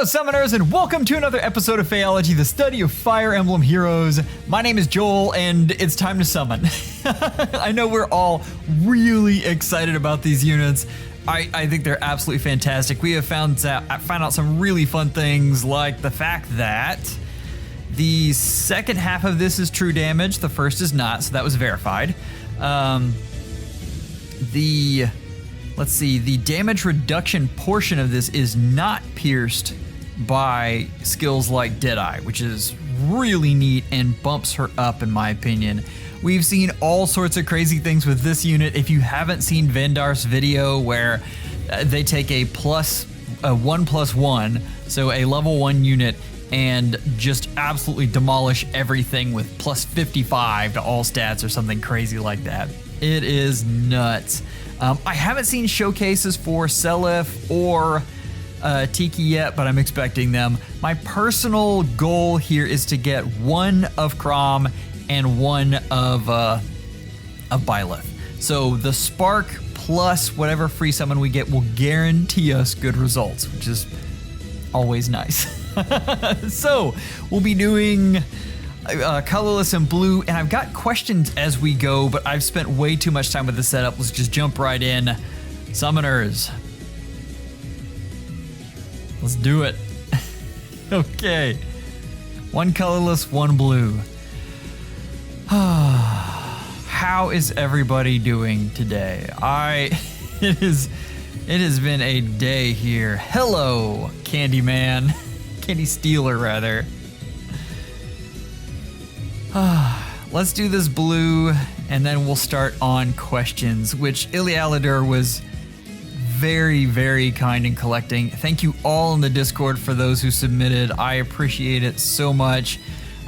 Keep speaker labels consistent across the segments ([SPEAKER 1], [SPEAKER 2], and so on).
[SPEAKER 1] Hello summoners and welcome to another episode of FEHology, the study of Fire Emblem Heroes. My name is Joel and it's time to summon. I know we're all really excited about these units. I think they're absolutely fantastic. We have found out some really fun things, like the fact that the second half of this is true damage, the first is not, so that was verified. Let's see, the damage reduction portion of this is not pierced by skills like Deadeye, which is really neat and bumps her up in my opinion. We've seen all sorts of crazy things with this unit. If you haven't seen Vendar's video where they take a 1+1, so a level 1 unit, and just absolutely demolish everything with plus 55 to all stats or something crazy like that. It is nuts. I haven't seen showcases for Seliph or Tiki yet, but I'm expecting them. My personal goal here is to get one of Chrom and one of Byleth. So the Spark plus whatever free summon we get will guarantee us good results, which is always nice. So we'll be doing colorless and blue, and I've got questions as we go, but I've spent way too much time with the setup. Let's just jump right in. Summoners, let's do it. Okay, one colorless, one blue. How is everybody doing today? It has been a day here. Hello, Candyman. Candy Stealer, rather. Let's do this blue, and then we'll start on questions, which Ilialador was very, very kind in collecting. Thank you all in the Discord for those who submitted. I appreciate it so much.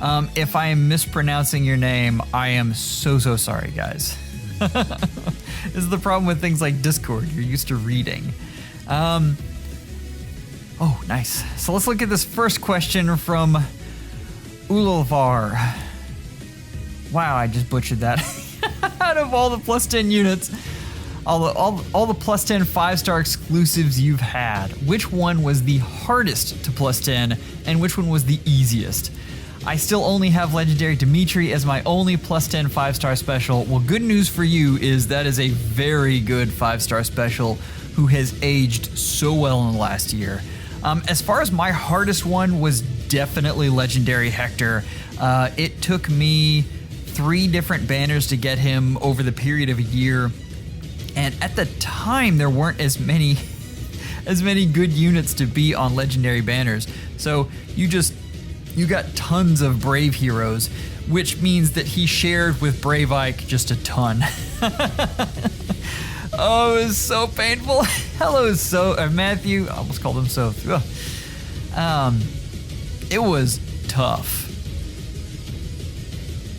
[SPEAKER 1] If I am mispronouncing your name, I am so sorry, guys. This is the problem with things like Discord. You're used to reading. Oh, nice. So let's look at this first question from Ululvar. Wow, I just butchered that. Out of all the plus 10 units, all the plus 10 5-star exclusives you've had, which one was the hardest to plus 10 and which one was the easiest? I still only have Legendary Dimitri as my only plus 10 5-star special. Well, good news for you is that is a very good 5-star special who has aged so well in the last year. As far as my hardest one was definitely Legendary Hector. It took me 3 different banners to get him over the period of a year, and at the time there weren't as many good units to be on legendary banners, so you got tons of brave heroes, which means that he shared with Brave Ike just a ton. Oh, it was so painful. Hello, Matthew. I almost called him Soph. It was tough.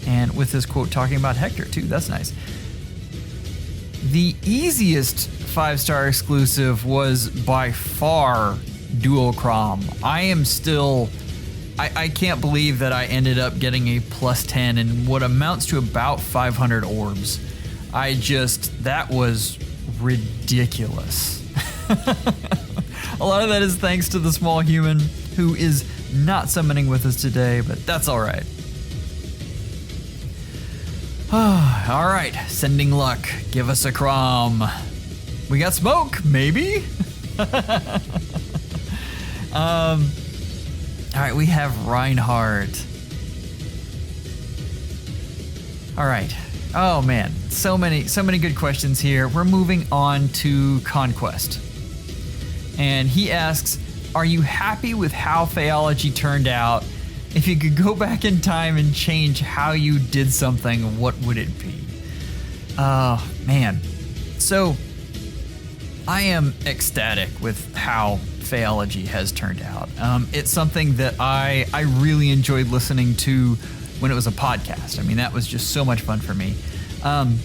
[SPEAKER 1] And with this quote talking about Hector too, that's nice. The easiest 5-star exclusive was by far Dual Chrom. I can't believe that I ended up getting a plus 10 in what amounts to about 500 orbs. That was ridiculous. A lot of that is thanks to the Smol Human, who is not summoning with us today, but that's all right. All right, sending luck. Give us a Chrom. We got smoke, maybe? All right, we have Reinhardt. All right. Oh man, so many good questions here. We're moving on to Conquest. And he asks, are you happy with how FEHology turned out? If you could go back in time and change how you did something, what would it be? Oh, man. So, I am ecstatic with how FEHology has turned out. It's something that I really enjoyed listening to when it was a podcast. I mean, that was just so much fun for me. And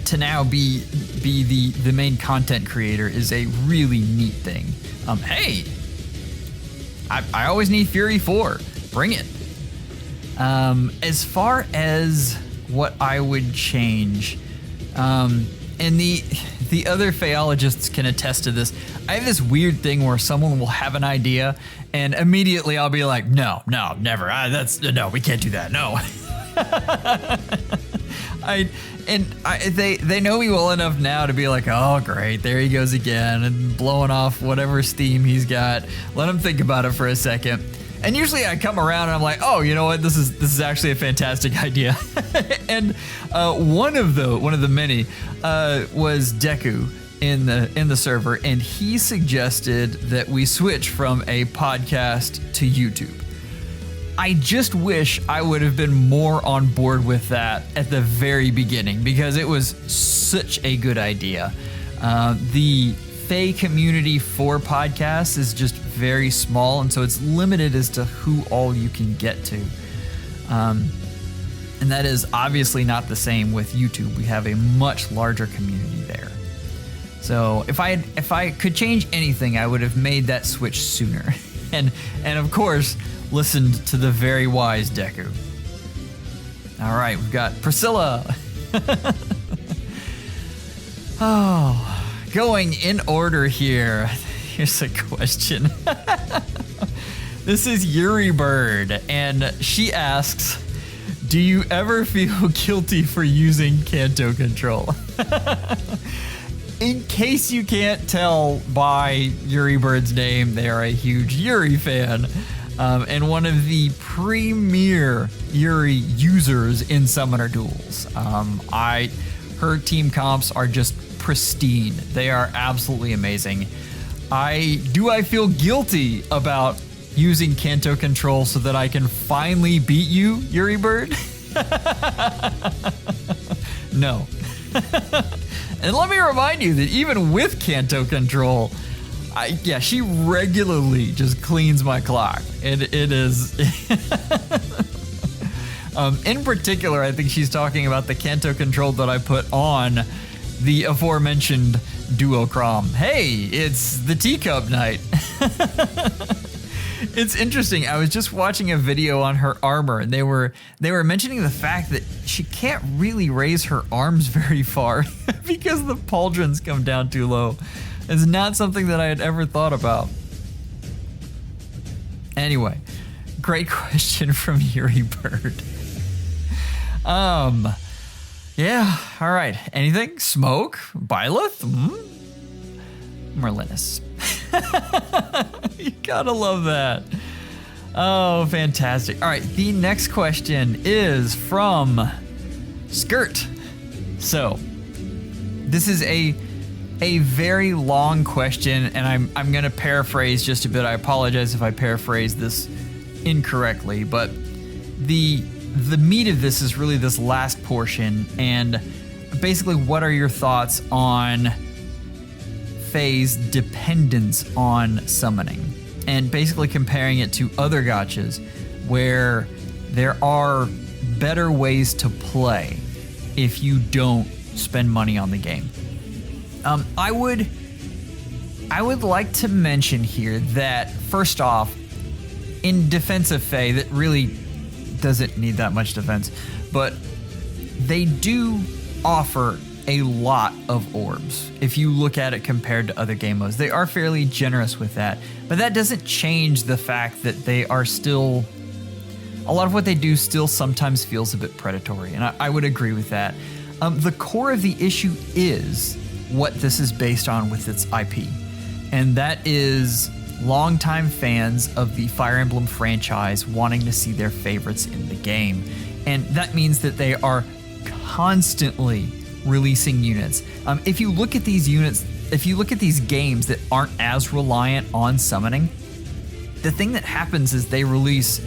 [SPEAKER 1] to now be the main content creator is a really neat thing. Hey! I always need Fury 4. Bring it. As far as what I would change, and the other FEHologists can attest to this, I have this weird thing where someone will have an idea and immediately I'll be like, no, never. No, we can't do that. No. They know me well enough now to be like, oh great, there he goes again and blowing off whatever steam he's got. Let him think about it for a second. And usually I come around and I'm like, oh, you know what? This is actually a fantastic idea. And one of the many was Deku in the server, and he suggested that we switch from a podcast to YouTube. I just wish I would have been more on board with that at the very beginning because it was such a good idea. The Fey community for podcasts is just very small, and so it's limited as to who all you can get to. And that is obviously not the same with YouTube. We have a much larger community there. So if I could change anything, I would have made that switch sooner. and of course, listened to the very wise Deku. All right, we've got Priscilla. Oh. Going in order here, here's a question. This is Yuri Bird, and she asks, do you ever feel guilty for using Canto Control? In case you can't tell by Yuri Bird's name, they are a huge Yuri fan, and one of the premier Yuri users in Summoner Duels. Her team comps are just pristine. They are absolutely amazing. I feel guilty about using Canto Control so that I can finally beat you, Yuri Bird? No. And let me remind you that even with Canto Control, she regularly just cleans my clock. It is... in particular, I think she's talking about the Canto Control that I put on the aforementioned Duo Chrom. Hey, it's the teacup night. It's interesting. I was just watching a video on her armor, and they were mentioning the fact that she can't really raise her arms very far because the pauldrons come down too low. It's not something that I had ever thought about. Anyway, great question from Yuri Bird. Yeah, all right. Anything? Smoke? Byleth? Merlinus. You gotta love that. Oh, fantastic. All right, the next question is from Skirt. So, this is a very long question, and I'm gonna paraphrase just a bit. I apologize if I paraphrase this incorrectly, but the meat of this is really this last portion, and basically what are your thoughts on Faye's dependence on summoning, and basically comparing it to other gachas where there are better ways to play if you don't spend money on the game. I would like to mention here that first off, in defense of Faye, that really doesn't need that much defense, but they do offer a lot of orbs. If you look at it compared to other game modes, they are fairly generous with that, but that doesn't change the fact that they are still, a lot of what they do still sometimes feels a bit predatory, and I would agree with that. The core of the issue is what this is based on with its IP, and that is longtime fans of the Fire Emblem franchise wanting to see their favorites in the game. And that means that they are constantly releasing units. If you look at these units, if you look at these games that aren't as reliant on summoning, the thing that happens is they release,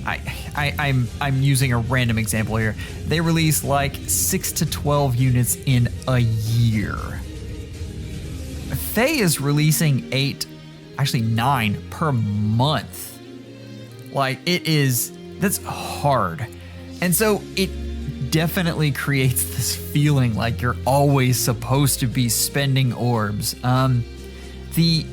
[SPEAKER 1] I'm using a random example here, they release like 6 to 12 units in a year. Faye is releasing 9 per month. Like, that's hard. And so it definitely creates this feeling like you're always supposed to be spending orbs. The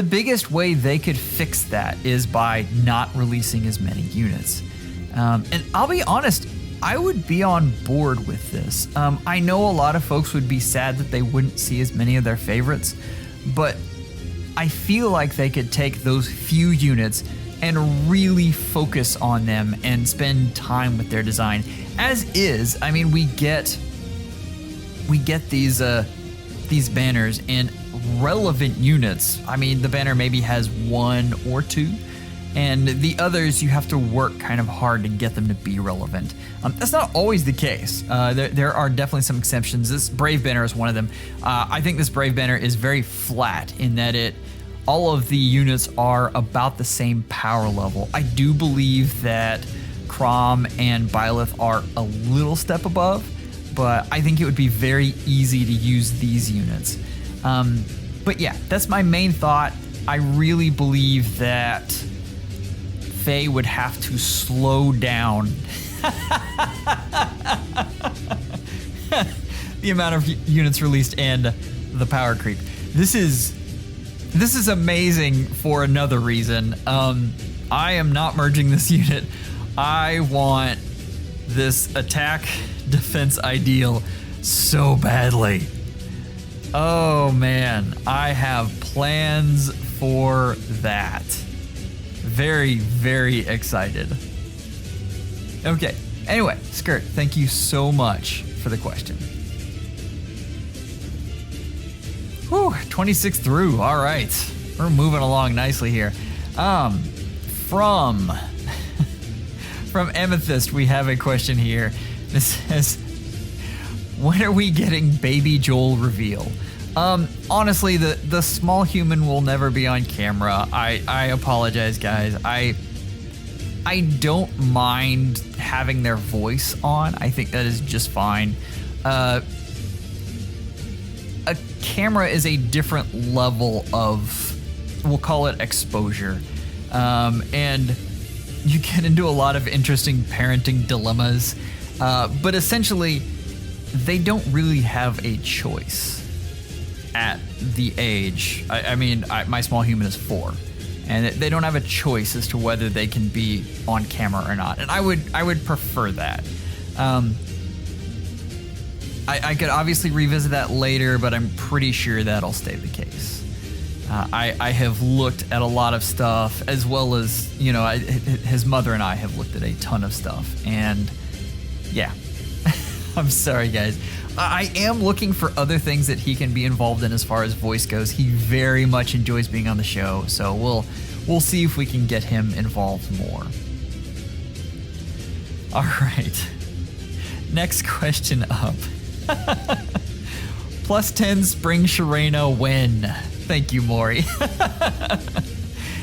[SPEAKER 1] biggest way they could fix that is by not releasing as many units. And I'll be honest, I would be on board with this. I know a lot of folks would be sad that they wouldn't see as many of their favorites, but I feel like they could take those few units and really focus on them and spend time with their design. As is, I mean, we get these banners in relevant units. I mean, the banner maybe has 1 or 2, and the others you have to work kind of hard to get them to be relevant. That's not always the case. There are definitely some exceptions. This Brave banner is one of them. I think this Brave banner is very flat in that all of the units are about the same power level. I do believe that Chrom and Byleth are a little step above, but I think it would be very easy to use these units. But yeah, that's my main thought. I really believe that Faye would have to slow down the amount of units released and the power creep. This is amazing for another reason. I am not merging this unit. I want this attack defense ideal so badly. Oh man, I have plans for that. Very, very excited. Okay, anyway, Skirt, thank you so much for the question. Whew, 26 through, all right. We're moving along nicely here. From Amethyst, we have a question here. This says, when are we getting Baby Joel reveal? Honestly, the Smol Human will never be on camera. I apologize, guys. I don't mind having their voice on. I think that is just fine. A camera is a different level of, we'll call it exposure. And you get into a lot of interesting parenting dilemmas. But essentially, they don't really have a choice at the age. I mean, my Smol Human is 4, and they don't have a choice as to whether they can be on camera or not. And I would prefer that. I could obviously revisit that later, but I'm pretty sure that'll stay the case. I have looked at a lot of stuff, as well as, his mother and I have looked at a ton of stuff, and yeah. I'm sorry, guys. I am looking for other things that he can be involved in as far as voice goes. He very much enjoys being on the show, so we'll see if we can get him involved more. All right. Next question up. +10 Spring Sharena win. Thank you, Maury.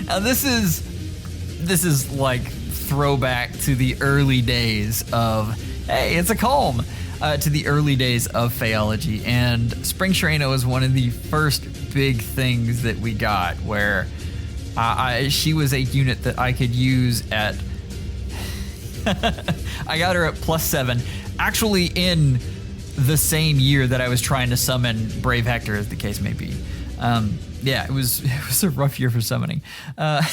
[SPEAKER 1] Now this is like throwback to the early days of, hey, it's a calm. To the early days of FEHology, and Spring Sharena was one of the first big things that we got, where she was a unit that I could use at I got her at +7, actually in the same year that I was trying to summon Brave Hector, as the case may be. Yeah, it was a rough year for summoning. I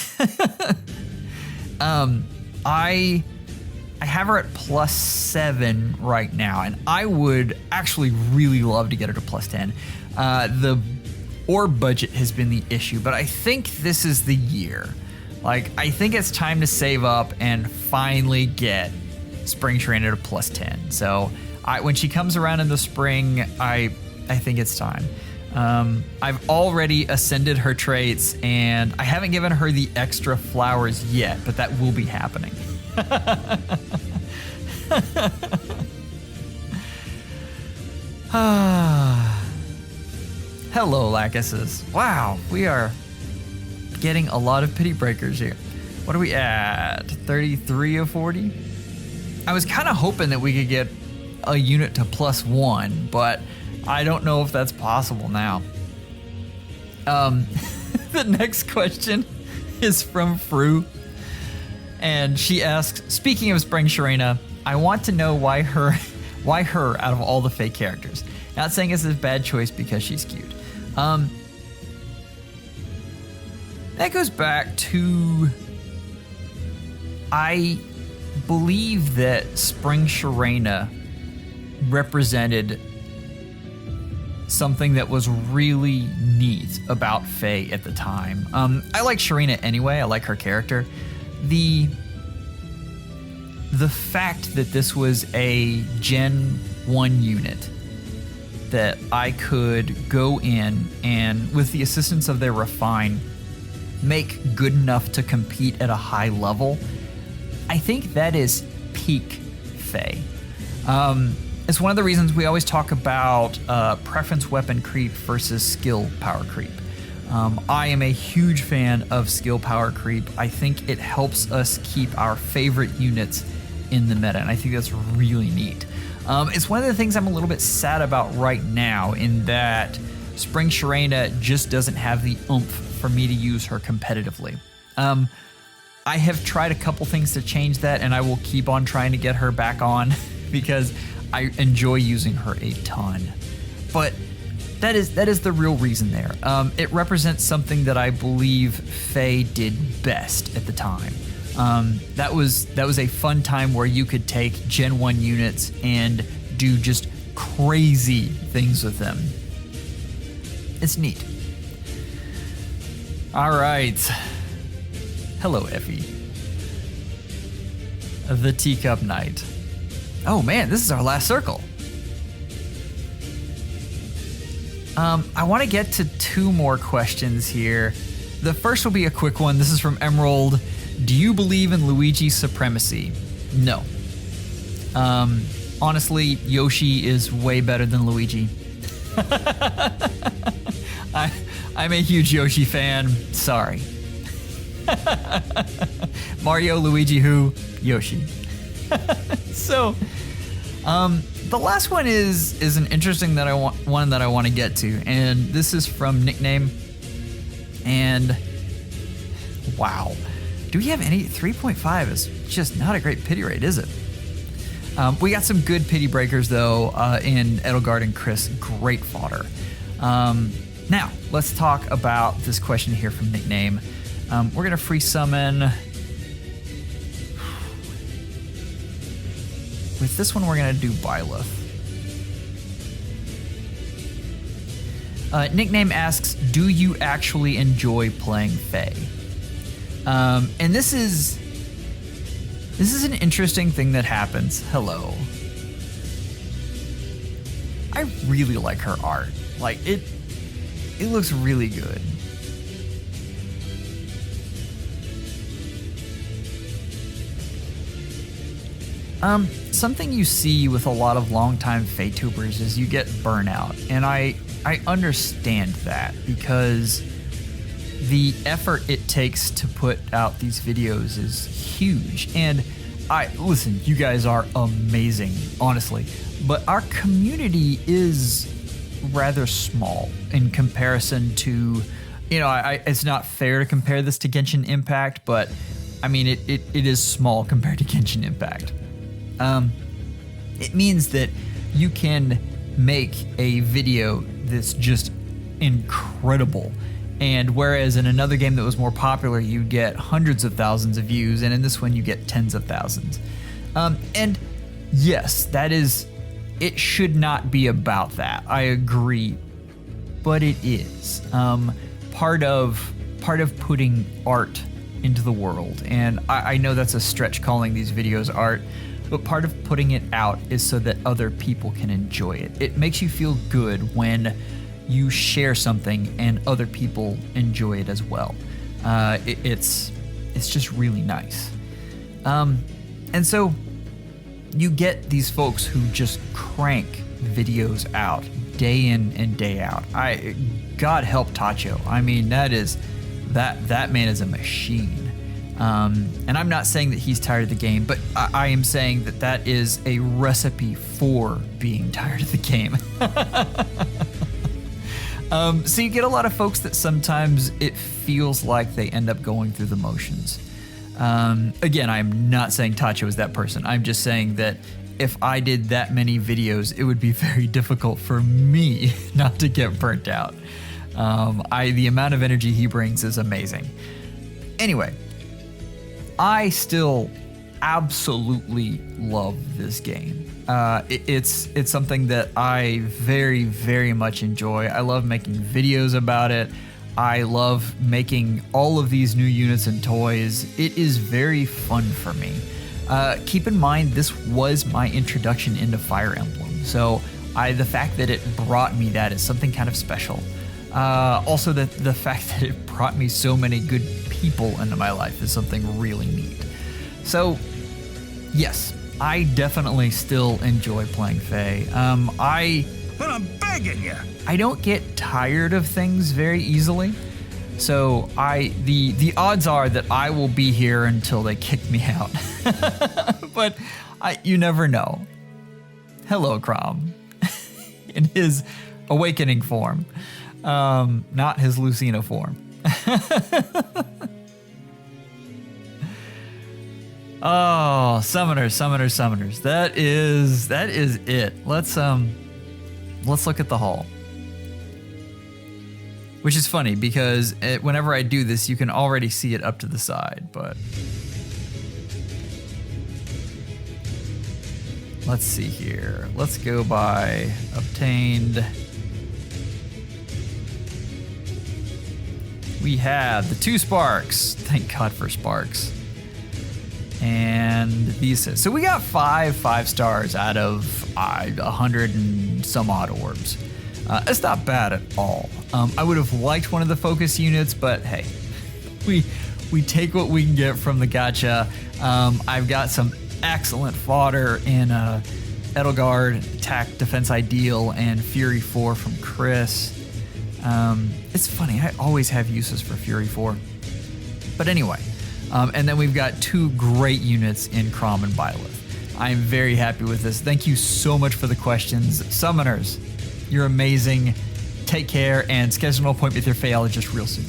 [SPEAKER 1] have her at +7 right now, and I would actually really love to get her to +10. The orb budget has been the issue, but I think this is the year. Like, I think it's time to save up and finally get Spring Sharena to +10. So when she comes around in the spring, I think it's time. I've already ascended her traits, and I haven't given her the extra flowers yet, but that will be happening. Hello, Lacuses. Wow, we are getting a lot of pity breakers here. What are we at? 33 of 40? I was kind of hoping that we could get a unit to +1, but I don't know if that's possible now. The next question is from Fru. And she asks, speaking of Spring Sharena, I want to know why her out of all the fake characters. Not saying it's a bad choice because she's cute. That goes back to, I believe that Spring Sharena represented something that was really neat about Faye at the time. I like Sharena anyway. I like her character. The fact that this was a Gen 1 unit that I could go in and, with the assistance of their Refine, make good enough to compete at a high level, I think that is peak Faye. It's one of the reasons we always talk about preference weapon creep versus skill power creep. I am a huge fan of skill power creep. I think it helps us keep our favorite units in the meta, and I think that's really neat. It's one of the things I'm a little bit sad about right now, in that Spring Sharena just doesn't have the oomph for me to use her competitively. I have tried a couple things to change that, and I will keep on trying to get her back on because I enjoy using her a ton. But that is the real reason there. It represents something that I believe Faye did best at the time. That was a fun time where you could take Gen 1 units and do just crazy things with them. It's neat. All right. Hello, Effie. The Teacup Knight. Oh man, this is our last circle. I want to get to 2 more questions here. The first will be a quick one. This is from Emerald. Do you believe in Luigi Supremacy? No. Honestly, Yoshi is way better than Luigi. I'm a huge Yoshi fan. Sorry. Mario, Luigi, who? Yoshi. So, the last one is an interesting one that I want to get to, and this is from Nickname. And wow, do we have any? 3.5 is just not a great pity rate, is it? We got some good pity breakers though in Edelgard and Chris. Great fodder. Now let's talk about this question here from Nickname. We're gonna free summon. With this one, we're gonna do Byleth. Nickname asks, do you actually enjoy playing Faye? And this is an interesting thing that happens. Hello. I really like her art. Like, it looks really good. Something you see with a lot of longtime Fae-tubers is you get burnout, and I understand that, because the effort it takes to put out these videos is huge. And listen, you guys are amazing, honestly, but our community is rather small in comparison to, it's not fair to compare this to Genshin Impact, but I mean, it is small compared to Genshin Impact. It means that you can make a video that's just incredible. And whereas in another game that was more popular, you get hundreds of thousands of views, and in this one you get tens of thousands. And yes, it should not be about that. I agree, but it is. Part of putting art into the world. And I know that's a stretch calling these videos art, but part of putting it out is so that other people can enjoy it. It makes you feel good when you share something and other people enjoy it as well. It's just really nice. And so you get these folks who just crank videos out day in and day out. God help Tacho. I mean, that man is a machine. And I'm not saying that he's tired of the game, but I am saying that is a recipe for being tired of the game. So you get a lot of folks that sometimes it feels like they end up going through the motions. Again, I'm not saying Tacho is that person. I'm just saying that if I did that many videos, it would be very difficult for me not to get burnt out. The amount of energy he brings is amazing. Anyway, I still absolutely love this game. It's something that I very, very much enjoy. I love making videos about it. I love making all of these new units and toys. It is very fun for me. Keep in mind, this was my introduction into Fire Emblem, so the fact that it brought me that is something kind of special. Also, the fact that it brought me so many good people into my life is something really neat. So, yes, I definitely still enjoy playing Fae.
[SPEAKER 2] But I'm begging you.
[SPEAKER 1] I don't get tired of things very easily, so the odds are that I will be here until they kick me out. But you never know. Hello, Chrom, in his awakening form, not his Lucina form. Oh, summoners. That is it. Let's look at the haul. Which is funny because whenever I do this, you can already see it up to the side, but let's see here. Let's go by obtained. We have the 2 sparks. Thank God for sparks. And these, so we got 5 stars out of 100 and some odd orbs. It's not bad at all. I would have liked one of the focus units, but hey, we take what we can get from the gacha. I've got some excellent fodder in Edelgard, Attack, Defense Ideal, and Fury 4 from Chris. It's funny, I always have uses for Fury 4. But anyway, and then we've got 2 great units in Chrom and Byleth. I'm very happy with this. Thank you so much for the questions. Summoners, you're amazing. Take care and schedule an appointment with your FEHologist real soon.